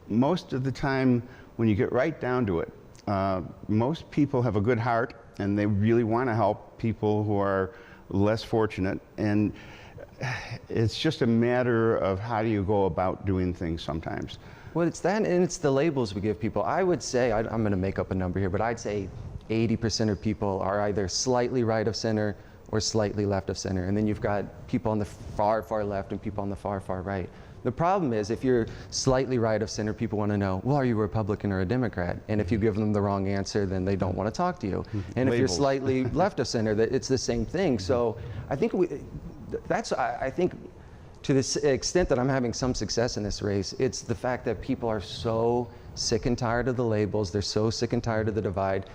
most of the time, when you get right down to it, most people have a good heart and they really want to help people who are less fortunate. And it's just a matter of how do you go about doing things sometimes. Well, it's that, and it's the labels we give people. I would say, I'm going to make up a number here, but I'd say 80% of people are either slightly right of center or slightly left of center. And then you've got people on the far, far left and people on the far, far right. The problem is if you're slightly right of center, people want to know, well, are you a Republican or a Democrat? And if you give them the wrong answer, then they don't want to talk to you. And if you're slightly left of center, it's the same thing. So I think I think to this extent that I'm having some success in this race, it's the fact that people are so sick and tired of the labels. They're so sick and tired of the divide.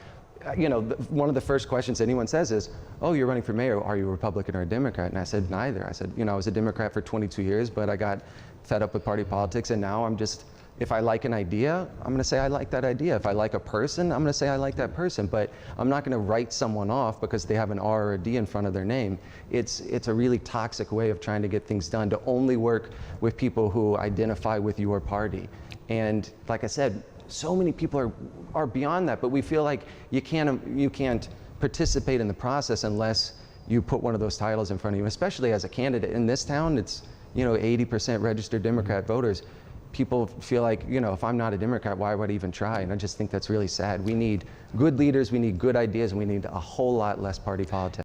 You know, one of the first questions anyone says is, oh, you're running for mayor, are you a Republican or a Democrat? And I said, neither. I said, you know, I was a Democrat for 22 years, but I got fed up with party politics, and now I'm just, if I like an idea, I'm going to say I like that idea. If I like a person, I'm going to say I like that person, but I'm not going to write someone off because they have an R or a D in front of their name. It's a really toxic way of trying to get things done, to only work with people who identify with your party. And like I said, so many people are beyond that, but we feel like you can't participate in the process unless you put one of those titles in front of you, especially as a candidate. In this town, it's, you know, 80% registered Democrat voters. People feel like, you know, if I'm not a Democrat, why would I even try? And I just think that's really sad. We need good leaders, we need good ideas, and we need a whole lot less party politics.